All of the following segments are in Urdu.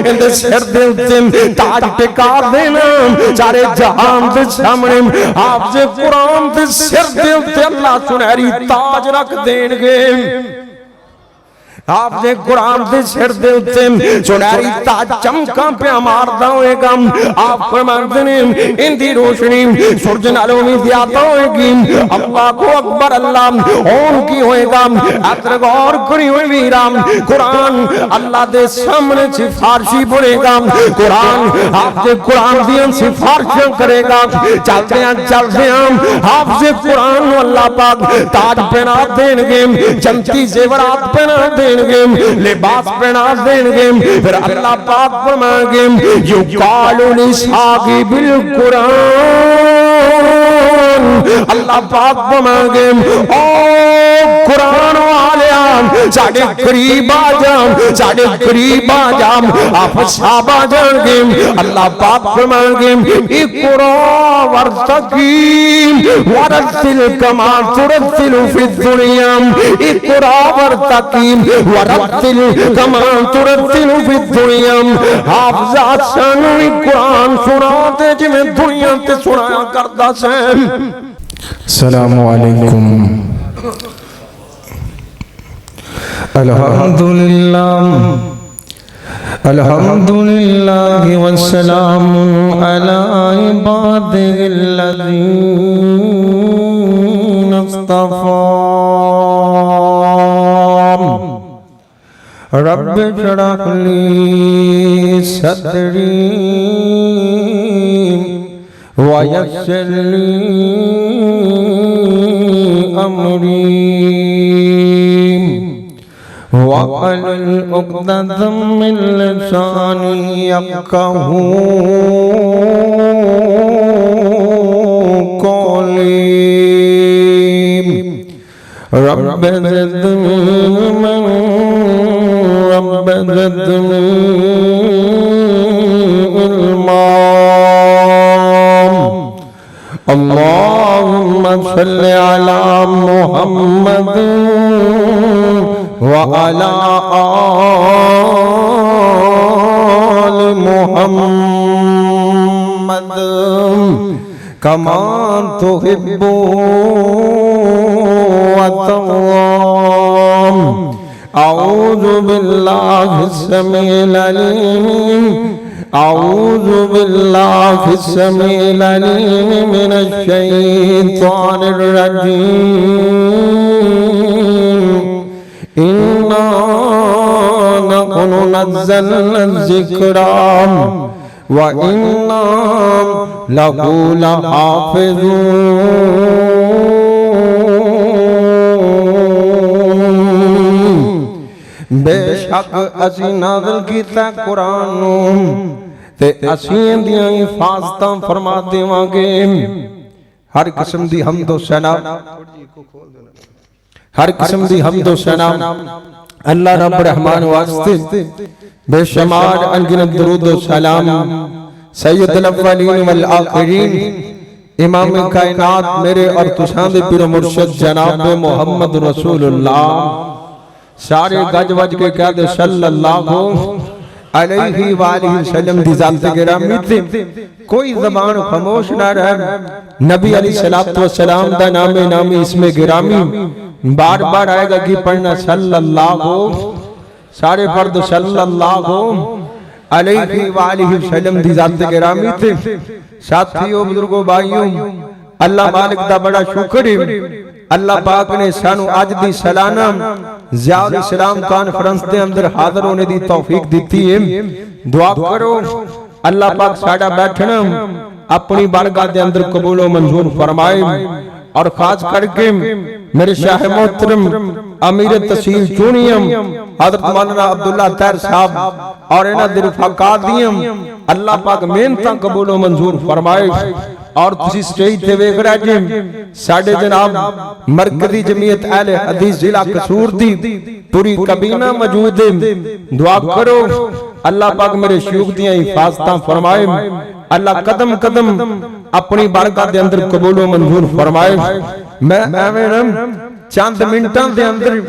اندے سر دے اتنے تاج ٹکا دینا چارے جہان دے سامنے حافظ قرآن دے سر دے اتنے اللہ سنہری تاج رکھ دین گے حافظ قرآن دے سر دے اتنے سنہری تاج چمکاں پہ ماردہ ہوئے گا آپ فرماتے ہیں ان دی روشنی سورج نالوں میں زیادہ ہوئے گی اللہ کو اکبر اللہ اون کی ہوئے گا اتر غور کری ہوئے ویرام قرآن اللہ دے سامنے سفارشی بڑھے گا قرآن حافظ قرآن دیاں سفارشاں کرے گا چلتے ہیں حافظ قرآن اللہ پاک تاج پہنا دین گے جنتی زیورات پہنا دین گے لباس پہنا دین گے پھر اللہ پاک فرمائیں گے یقال لصاحب القرآن اللہ پاک فرمائیں گے او قرآن والیاں ساڑھے قریب آجام ساڑھے قریب آجام آپ صحابہ جان گے اللہ پاک فرمائیں گے اقرا ورتقیم ورتل کما ترتل فی الدنیا اقرا ورتقیم ورتل کما ترتل فی الدنیا حافظات سانوی قرآن سنا دے جی میں دنیا تے سنایا کردہ سے السلام علیکم الحمدللہ الحمدللہ والسلام علی عبادہ الذین اصطفى رب اشرح لی صدری ویسر لی امری وَقَلِلْ عُقْدَةً مِّن لِّسَانِي يَفْقَهُوا قَوْلِي رَبِّ زِدْنِي عِلْمًا رَبِّ زِدْنِي عِلْمًا اللهم صل على محمد وعلى آل محمد كما تحب وترضى أعوذ بالله السميع العليم أعوذ بالله السميع العليم من الشيطان الرجيم إنا نحن نزلنا الذكر وإنا له لحافظون بے شک اسی نازل کیتا قرآن تے اسی دیاں حفاظتاں فرما دیواں گے ہر قسم دی حمد و ثنا ہر قسم دی حمد و ثنا اللہ رب رحمان واسطے بے شمار انگنت درود و سلام سید الاولین والآخرین امام کائنات میرے اور تساند پیر مرشد جناب محمد رسول اللہ سارے گج وج کے کہہ دے صلی اللہ علیہ وآلہ وسلم دی ذات گرامی تھے کوئی زبان خاموش نہ رہے نبی علیہ السلام دا نام نامی اسم گرامی بار بار آئے گا کہ پڑھنا صلی اللہ سارے فرد صلی اللہ علیہ وآلہ وسلم دی ذات گرامی تھے ساتھیوں بزرگوں بھائیوں اللہ مالک دا بڑا شکر ہے اللہ پاک نے سانو آج دی سالانہ ضیاء الاسلام کانفرنس دے اندر حاضر ہونے دی توفیق دیتی ہے دعا کرو اللہ پاک ساڑھا بیٹھنا اپنی بارگاہ دے اندر قبول و منظور فرمائے اور خاص کر کے میرے شاہ محترم امیر تحصیل چونیم حضرت مولانا عبداللہ طاہر صاحب اور انہاں دے رفقا دیم اللہ پاک محنتاں قبول و منظور فرمائے اور تسی سٹیج تے ویکھ رہے جی ساڑھے جناب مرکزی جمعیت اہل حدیث ضلع قصور دی پوری کابینہ موجود ہے دعا کرو اللہ پاک میرے شیوخ دیاں حفاظتاں فرمائے اللہ قدم قدم اپنی بارگاہ دے اندر قبول و منظور فرمائے میں چاند منٹاں دے اندر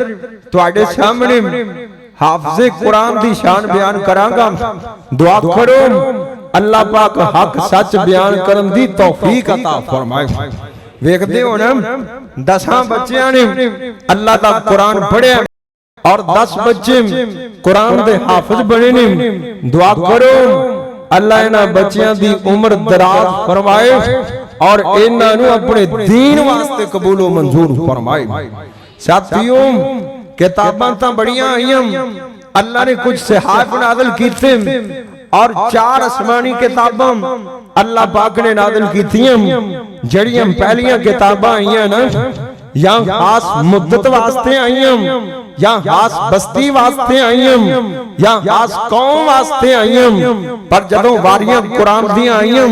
تو آڑے سامنے حافظ قرآن دی شان بیان کرانگا دعا کرو اللہ پاک حق سچ بیان کرن دی توفیق عطا فرمائے ویکھ دے ہو نا 10 بچیاں نے اللہ دا قرآن پڑھے اور 10 بچے قرآن دے حافظ بنے نے دعا کرو اللہ انہاں بچیاں دی عمر دراز فرمائے اور انہاں نو اپنے دین واسطے قبول و منظور فرمائے ساتھیوں کتاباں تاں بڑیاں آئیاں اللہ نے کچھ صحائف نازل کیتے اور 4 آسمانی کتاباں اللہ پاک نے نازل کیتیاں جڑیاں پہلیاں کتاباں آئیاں نا یا خاص مدت واسطے آئیاں یا خاص بستی واسطے آئیاں یا خاص قوم واسطے آئیاں پر جدوں واریاں قرآن دیاں آئیاں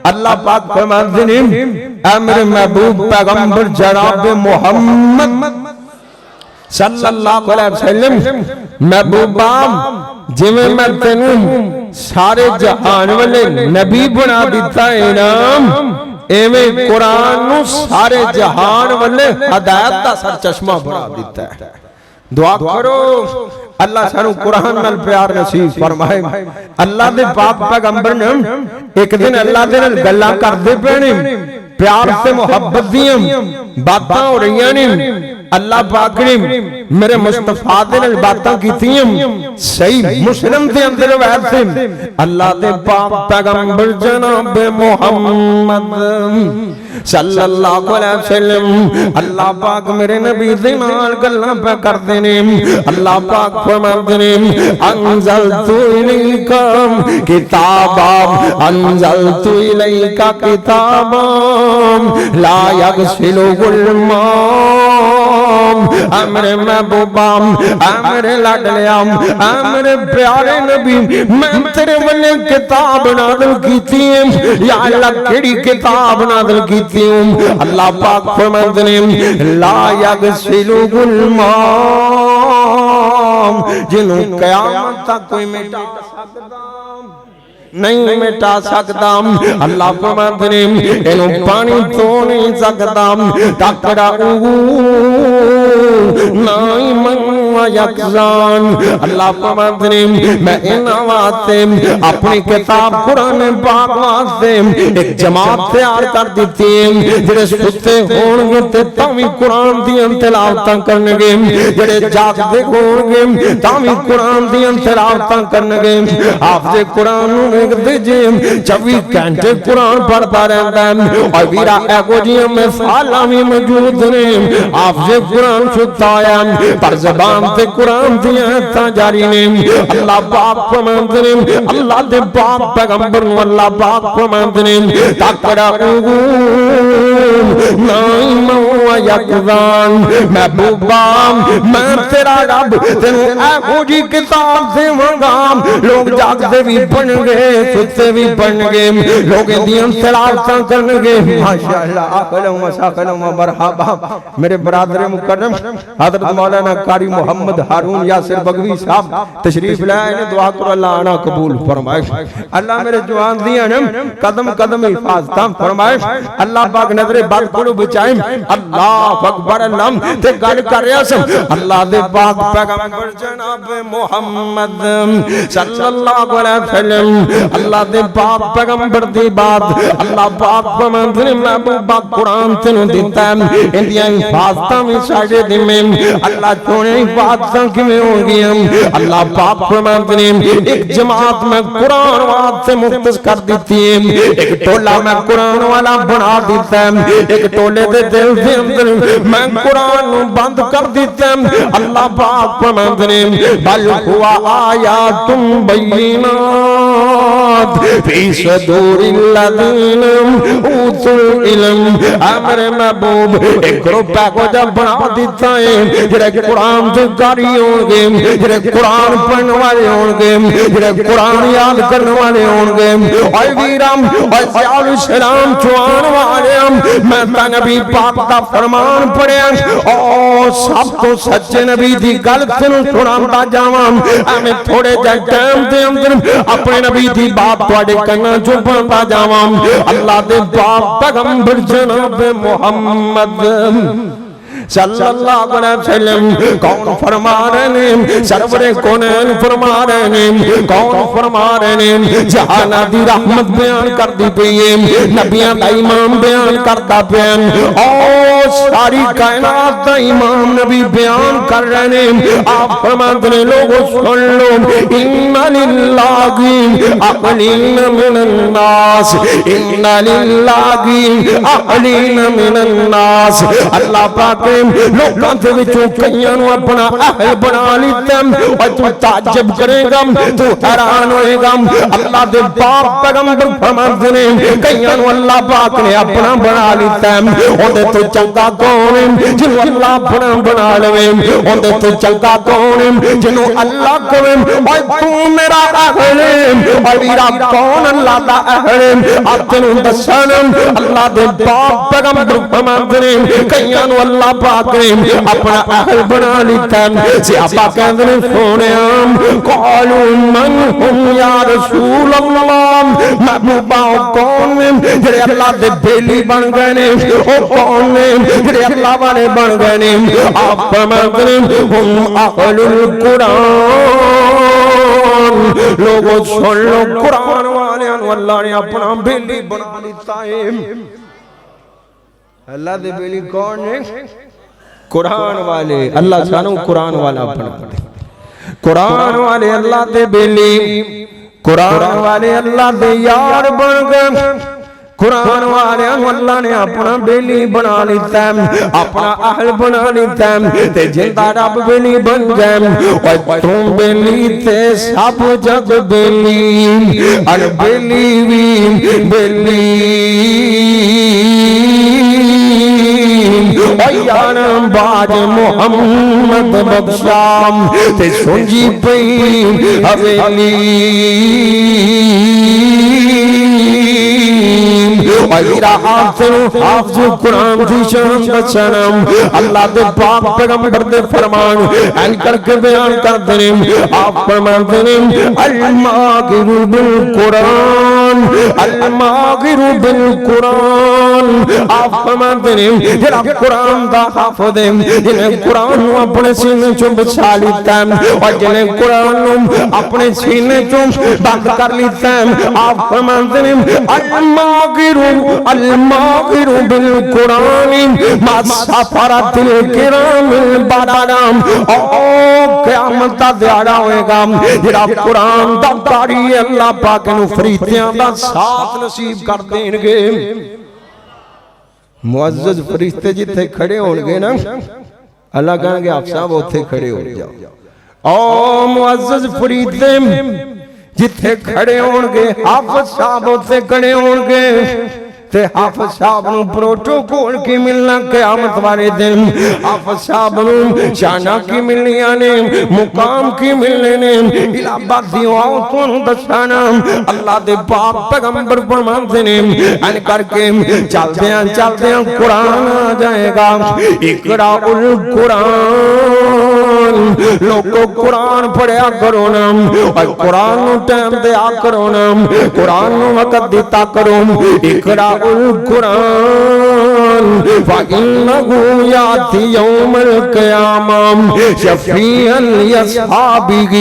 اللہ پاک فرماتے ہیں اے میرے محبوب پیغمبر جناب محمد صلی اللہ علیہ وسلم محبوبام جویں میں تینوں سارے جہان والے نبی بنا دیتا انعام ایویں قرآن نو سارے جہان والے ہدایت دا سر چشمہ بنا دیتا ہے دعا کرو اللہ سانو قرآن نال پیار نصیب فرمائے اللہ دے پاک پیغمبر نے ایک دن اللہ دے نال گلاں کردے پے پیار سے محبت دیاں باتاں ہو رہی نے اللہ پاک نے میرے مصطفیٰ دے نال باتاں کیتیاں صحیح مسلم دے اندر روایت سے اللہ دے پاک پیغمبر جناب محمد صلی اللہ علیہ وسلم اللہ پاک میرے نبی دے نال گلاں پہ کردے نے اللہ پاک فرماتے نے انزلت الیک کتابا انزلت الیک کتابا لا یغسلہ الماء امر محبوبام امر لاڈلیام امر پیارے نبی میں تیرے والے کتاب نازل کیتی ہے یا اللہ کیڑی کتاب نازل کیتی ہوں اللہ پاک فرماتے ہیں لا یغسلہ الماء جنوں قیامت تک کوئی مٹا سکتا نہیں مٹا سکتا اللہ فرماتے ہیں انہوں پانی تو نہیں سکتا تکڑا نائماً و یکزان اللہ فرماتے ہیں میں انہاں واسطے اپنی کتاب قرآن پاک واسطے ایک جماعت تیار کر دیتی ہے جڑے ستے ہون گے تے تاوی قرآن دیاں تلاوتاں کرنے گے جڑے جاگدے ہون گے تاوی قرآن دیاں تلاوتاں کرنے گے حافظ قرآن ایک دیجئے 24 گھنٹے قرآن پڑھتا رہتا ہے اور ویرا ایکو جی میں سالہ بھی موجود نے حافظ قرآن چھتا ہے پر زبان تے قرآن دیا تا جاری نے اللہ پاک فرماتے نے اللہ دے پاک پیغمبر اللہ پاک فرماتے نے تکڑا نائم و یکزان محبوبا میں تیرا رب تینوں ایکو جی کتاب سے منگام لوگ جاگتے بھی پڑھ گے ستے بھی پڑھ گے لوگ دیاں تلاوتاں کرن گے ماشاءاللہ اقلم و ساقلم و مرحبا میرے برادر مکرم حضرت مولانا قاری محمد ہارون یاسر بگوی صاحب تشریف لائے نے دعا کرو اللہ آنا قبول فرمائے اللہ میرے جوان دیاں قدم قدم حفاظتاں فرمائے اللہ پاک نظر بات کرو بچائیں اللہ اکبر اللہ تے گل کر رہا سن اللہ دے پاک پیغمبر جناب محمد صلی اللہ علیہ وسلم اللہ دے پاک پیغمبر دی بات اللہ پاک فرماتے ہیں محبوبہ قرآن تینوں دیتا ہے اندیاں حفاظتاں میں ساڑھے دن میں اللہ چونے حفاظتاں کیویں ہوں گی اللہ پاک فرماتے ہیں ایک جماعت میں قرآن وات سے مختص کر دیتی ہے ایک ٹولہ میں قرآن والا بنا دیتا ہے ایک ٹولے دے دل دے اندر میں قرآن بند کر دیتا ہے اللہ پاک فرماتے ہیں بل ہوا آیات بینات فی صدور الذین اوتوا العلم امر محبوب ایک گروپ کو جب بنا دیتا ہے جڑے قرآن سے کاری ہوں گے جڑے قرآن پڑھنے والے ہوں گے جڑے قرآن یاد کرنے والے ہوں گے اے ویرام اے سیال السلام چوان والے میں تا نبی پاک دا فرمان پڑھیا او سب تو سچے نبی دی گل تینوں سناوندا جاواں میں تھوڑے جے ٹائم دے اندر اپنے نبی دی بات تواڈے کناں چوں پڑھدا جاواں اللہ دے پاک پیغمبر جناب محمد صلی اللہ علیہ وسلم کون فرما رہے ہیں سرور کونین فرما رہے ہیں کون فرما رہے ہیں جہانا دی رحمت بیان کر دی پئی نبیان دا امام بیان کرتا پین اور ساری کائنات دا امام نبی بیان کر رہے ہیں آپ فرماتے ہیں لوگوں سن لو ان للہ اقلین من الناس ان للہ اقلین من الناس اللہ پاک لوگوں سے وچوں کئیاں نو اپنا اہل بنا لیتا اور تو تعجب کرے گا تو حیران ہوئے گا اللہ دے پاک پیغمبر فرماتے ہیں کئیاں نو اللہ پاک نے اپنا بنا لیتا ہے اودے تو چنگا کون ہے جنوں اللہ اپنا بنا لے اودے تو چنگا کون ہے جنوں اللہ کوے اور تو میرا اہل ہے اور میرا کون اللہ دا اہل ہے اب تینوں دساں اللہ دے پاک پیغمبر فرماتے ہیں کئیاں نو اللہ پاک نے اپنا اہل بنا لیتا ہے صحابہ کہندے نے سونیا قالوا من ہم یا رسول اللہ محبوبہ کون نے جڑے اللہ دے بیلی بن گئے نے او کون نے جڑے اللہ والے بن گئے نے آپ فرماتے ہیں ہم اہل القرآن لوگوں سن لو قرآن والے اللہ نے اپنا بیلی بنا لیتا ہے اللہ دے بیلی کون نے قرآن والے اللہ سانو قرآن والا بنا دے قرآن والے اللہ دے بیلی قرآن والے اللہ دے یار بن گئے قرآن والے اللہ نے اپنا بیلی بنا لیتا ہے اپنا اہل بنا لیتا ہے تے جندہ رب بیلی بن گئے اور تم بیلی تے سب جگ بیلی اور بیلی بھی بیلی ایان باج محمد بخشام تے سنجی پئی حویلی وَإِذَا حافظ قرآن کی شان بچنم اللہ دے پاک پیغمبر دے فرمان این کر کے بیان کر دنیم آپ فرمان دنیم الماغر بالقرآن الماغر بالقرآن آپ فرمان دنیم جنہ قرآن دا حافظ دیم جنہیں قرآن اپنے سینے چوں بچھا لیتا ہے اور جنہیں قرآن اپنے سینے چوں بند کر لیتا ہے آپ فرمان دنیم الماغر بالقرآن ما سفرت الکرام البرام او قیامت دا دیارہ ہوئے گا جڑا قرآن دا داری اللہ پاک نو فریتیاں دا ساتھ نصیب کر دیں گے معزز فرشتے جتھے کھڑے ہونگے نا اللہ کہاں گے آپ صاحب ہوتے کھڑے ہو جاؤ او معزز فرشتے جتھے کھڑے ہونگے حافظ صاحب ہوتے کھڑے ہونگے تے حافظ صاحب نو پروٹوکول کی ملنا قیامت والے دن حافظ صاحب نو شانہ کی ملنی آنے مقام کی ملنے نے الہباد دیواؤں تو دستانا اللہ دے پاک پیغمبر فرماتے نے ان کر کے چلتے ہیں قرآن آ جائے گا اقرأ القرآن لوگوں قرآن پڑھیا کرو نا اور قرآن نو ٹائم دیا کرو نا قرآن نو وقت دیتا کرو اقرأ القرآن فَإِنَّهُ يَأْتِي يَوْمَ الْقِيَامَةِ شَفِيعًا لِأَصْحَابِهِ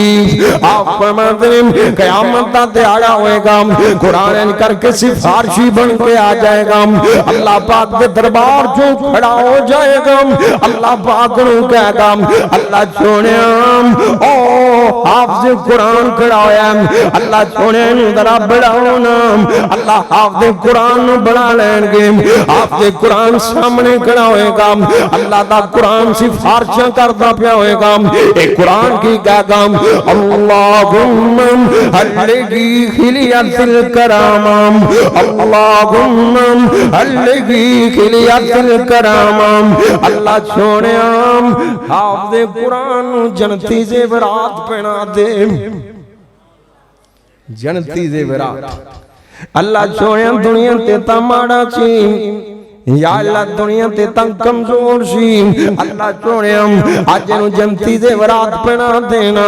آپ فرماتے ہیں قیامت دا دیارہ ہوئے گا قرآن کر کے سفارشی بن کے آ جائے گا اللہ پاک دے دربار جو کھڑا ہو جائے گا اللہ پاک نو کہے گا اللہ چھوڑے او حافظ قرآن کھڑا ہویا اللہ چھوڑے ذرا بڑھاؤنا اللہ حافظ قرآن بڑھا لین گے حافظ قرآن سامنے کھڑا ہوئے گا اللہ دا قرآن سفارشاں کرتا پیا ہوئے گا ایک قرآن کی کہہ گا اللہم حلگی خلیت الکرام اللہم حلگی خلیت الکرام اللہ چھوڑے حافظ قرآن جنتی زیورات پہنا دے جنتی زیورات اللہ چھوڑے دنیا تے تا ماڑا چین یا اللہ دنیا تے تا کمزور سی اللہ چھوڑے آج انہوں جنتی زیورات پہنا دینا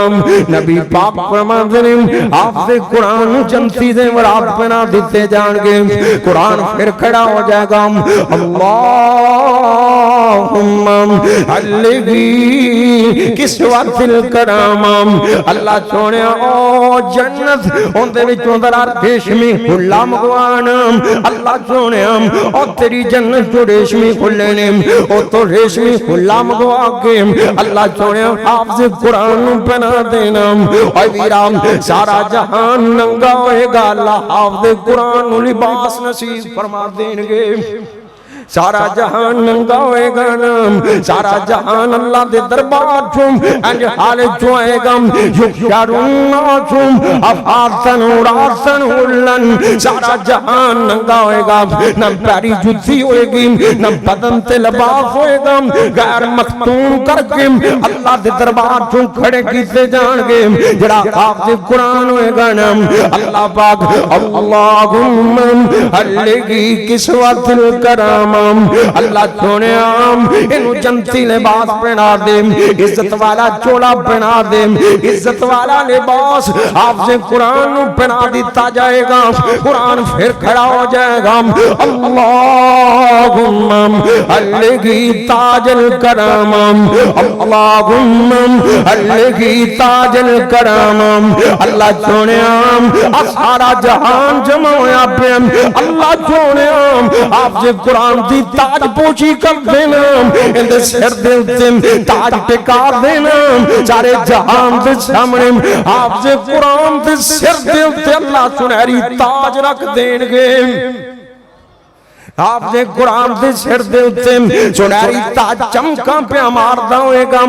نبی پاک فرمان دینا حافظ قرآن جنتی زیورات پہنا دیتے جان گے قرآن پھر کھڑا ہو جائے گا اللہ اللہم حلگی کسوت الکرام اللہ سونے او جنت اندے وچوں ذرا ریشمی کھلا مگوان اللہ سونے او تیری جنت جو ریشمی کھلے نے او تو ریشمی کھلا مگوا کے اللہ سونے حافظ قرآن پہنا دینا اے ویرام سارا جہان ننگا ہوئے گا اللہ حافظ قرآن لباس نصیب فرما دیں گے سارا جہان ننگا ہوئے گا نام سارا جہان اللہ دے دربار چھوم انج حال چھوئے گا یکشارون آچھوم افاتن وراسن ہلن سارا جہان ننگا ہوئے گا نہ پیاری جتی ہوئے گی نہ بدن تے لباس ہوئے گا غیر مختوم کر کے اللہ دے دربار چھوم کھڑے کیتے جان گے جڑا حافظ قرآن ہوئے گا نام اللہ پاک اللہم حلگی کسوت الکرام اللہ سونے انہوں جنتی لباس پہنا دے عزت والا چولا پہنا دے عزت والا لباس حافظ قرآن پہنا دیتا جائے گا قرآن پھر کھڑا ہو جائے گا اللہم حلگی تاج الکرام اللہم حلگی تاج الکرام اللہ سونے سارا جہان جمع ہویا پہ اللہ سونے حافظ قرآن دی تاج پوچھی کر دینا اندے سر دے تاج ٹکا دینا سارے جہان دے سامنے حافظ قرآن دے سر دے اللہ سنہری تاج رکھ دیں گے حافظ قرآن دے سر دے سنہری تاج چمکاں پہ ماردا ہوئے گا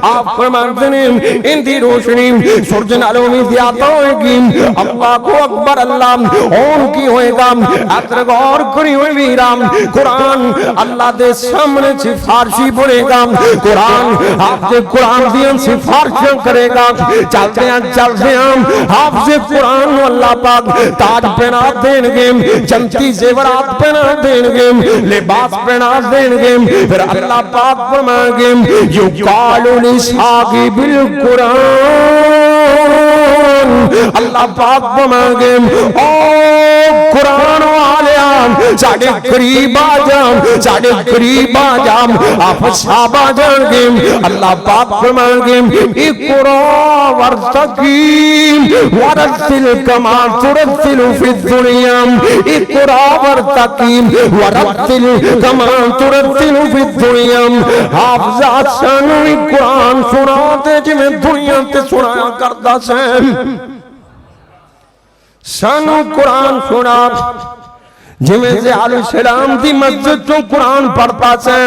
آپ فرماتے ہیں ان دی روشنی سورج نالوں میں زیادہ ہوئے گی اللہ کو اکبر اللہ اون کی ہوئے گا اتر غور کری ہوئے ویرام قرآن اللہ دے سامنے سفارشی بڑھے گا قرآن حافظ قرآن دیا سفارشاں کرے گا چلتے ہیں حافظ قرآن اللہ پاک تاج پہنا دیں گے جنتی زیورات پہنا دیں گے لباس پہنا دیں گے پھر اللہ پاک فرمائیں گے یقالو لصاحب القرآن اللہ پاک فرمائیں گے او قرآن والیاں ساڑھے قریب آجام ساڑھے قریب آجام آپ صحاب آجان گے اللہ پاک فرمائیں گے اقرا ورتقیم ورتل کما ترتل فی الدنیا اقرا ورتقیم ورتل کما ترتل فی الدنیا حافظات سنوی قرآن سناتے جو میں دنیا تے سنایا کرتا سے سانو قرآن سنا جمیں سے علیہ السلام دی مسجد تو قرآن پڑھتا سے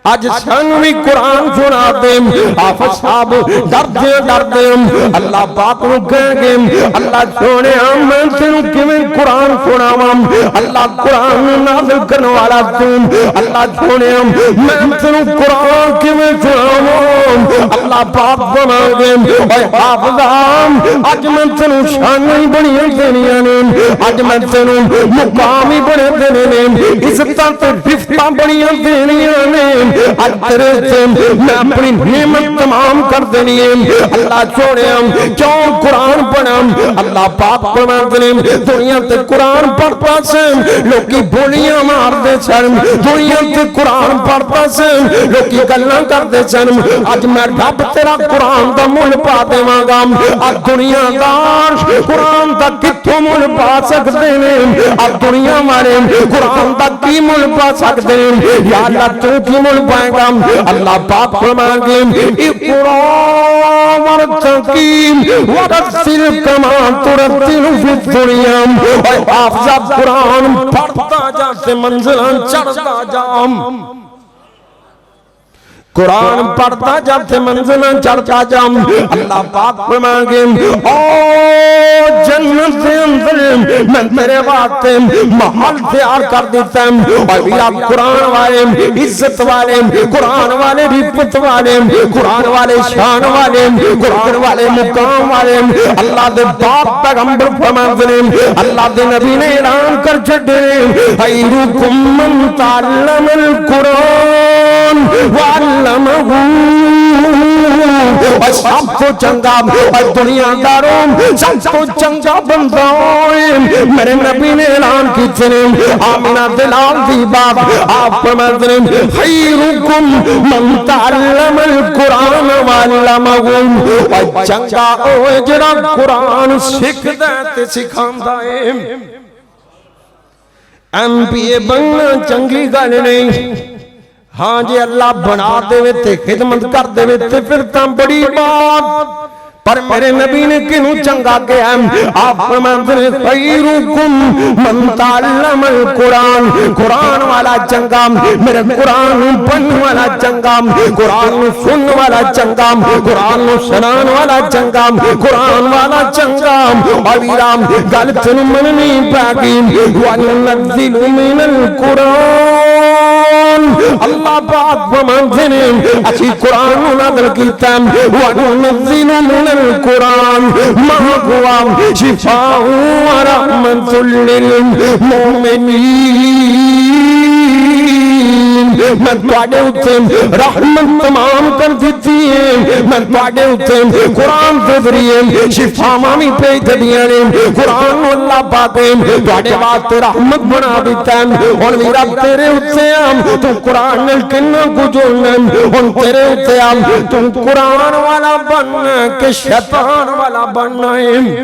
آج سانوی قرآن سنا دیں آپ صاحب ڈر دیں اللہ پاک رو کہیں گے اللہ سونے میں تنوں کیویں قرآن سناواں اللہ قرآن نازل کرنے والا تم اللہ سونے میں تنوں قرآن کیویں سناواں اللہ پاک بنا گے اے حافظام آج میں تنوں شانیں بڑیاں دینیاں نے آج میں تنوں مقامی بڑے دینے نے عزتاں تے رفتاں بڑیاں دینیاں نے آج تیرے سے میں اپنی نعمت تمام کر دینی ہے اللہ چھوڑے ہم کیوں قرآن پڑھم اللہ پاک پڑھتے ہیں دنیا تے قرآن پڑھتا سے لوگی بولیاں مار دے سن دنیا تے قرآن پڑھتا سے لوگی گلنا کر دے سن آج میں رب تیرا قرآن دا مل پا دے مانگا آج دنیا دار قرآن دا کتوں مل پا سکتے ہیں آج دنیا مارے قرآن دا کی مل پا سکتے ہیں یا اللہ تو کی مل پائے گا اللہ پاک فرمائیں گے اقرا ورتقیم ورتل کما ترتل فی الدنیا اے حافظ قرآن پڑھتا جاتے منزلیں چڑھتا جام قرآن پڑھتا جاتے منزلیں چڑھتا جام اللہ پاک فرمائیں گے او جنت سے اندر میں تیرے واسطے محل تیار کر دیتا ہوں اور میرا قرآن والے عزت والے قرآن والے رفت والے قرآن والے شان والے قرآن والے مقام والے اللہ دے پاک پیغمبر فرماتے ہیں اللہ دے نبی نے اعلان کر چھڑے خیرکم من تعلم القرآن وعلمہ اور سب کو چنگا اور دنیا داروں سب کو چنگا بندہ ہوئے میرے نبی نے اعلان کیتے نے آمنہ دلال دی باب آپ فرماتے ہیں خیرکم من تعلم القرآن وعلمہ اور چنگا اوہ جڑا قرآن سکھ دے سکھاندا ہے ایم پی اے بننا چنگی گل نہیں ہاں جی اللہ بنا دے وے تے خدمت کر دے وے تے پھر تاں بڑی بات پر میرے نبی نے کنوں چنگا کیا آپ فرماتے ہیں خیرکم من تعلم القرآن قرآن والا چنگا میرے قرآن پڑھنے والا چنگا قرآن سننے والا چنگا قرآن سنان والا چنگا قرآن والا چنگا علیرام غلط مننی پاکی وَنُنَزِّلُ مِنَ الْقُرْآنِ اللہ پاک فرماتے ہیں اسی قرآن نازل کیتا ہے وَنُنَزِّلُ مِنَ القرآن ما هو شفاء ورحمة للمؤمنين میں تواڈے اوتے رحمت تمام کر دیتی ہے میں تواڈے اوتے قرآن دے ذریعے شفاواں وی بھیج دیاں نے قرآن نو اللہ پاک تواڈے واسطے رحمت بنا دیتا ہے ہن میرا تیرے اوتے تو قرآن نال کنا کو جوڑنا ہن تیرے اوتے تو قرآن والا بننا کہ شیطان والا بننا ہے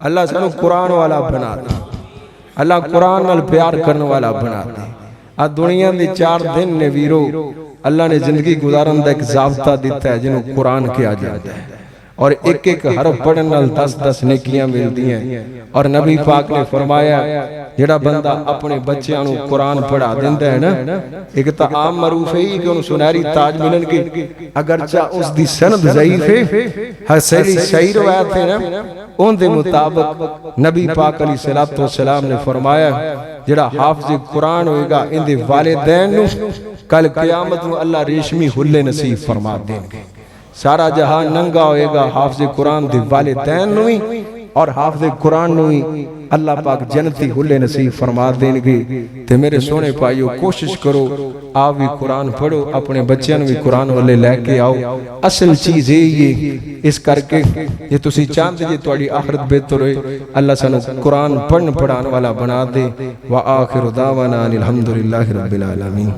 اللہ سانو قرآن والا بنا دے اللہ قرآن نال پیار کرنے والا بنا دے آج دنیا دے 4 دن نے ویرو اللہ نے زندگی گزارن دا ایک ضابطہ دیتا ہے جنہوں قرآن کیا جاتا ہے اور ایک ایک حرف پڑھن نال 10 نیکیاں ملتی ہیں اور نبی پاک نے فرمایا جڑا بندہ اپنے بچیاں نو قرآن پڑھا دیندہ ہے نا ایک تا عام معروف ہے کہ انہوں سنہری تاج ملن کے اگرچہ اس دی سند ضعیف ہے صحیح روایت ہے نا ان دے مطابق نبی پاک علیہ السلام نے فرمایا جڑا حافظ قرآن ہوئے گا ان دے والدین نو کل قیامت نو اللہ ریشمی حلے نصیب فرما دیں گے سارا جہاں ننگا ہوئے گا حافظ قرآن دے والدین نوی اور حافظ قرآن نوی اللہ پاک جنتی حلے نصیب فرما دیں گے تے میرے سونے پائیو کوشش کرو آپ بھی قرآن پڑھو اپنے بچیاں بھی قرآن والے لے کے آؤ اصل چیز ہے یہ اس کر کے یہ تسی چاند جے توڑی آخرت بہتر ہوئے اللہ سنو قرآن پڑھن پڑھان والا بنا دے وآخر دعوانا الحمدللہ رب العالمین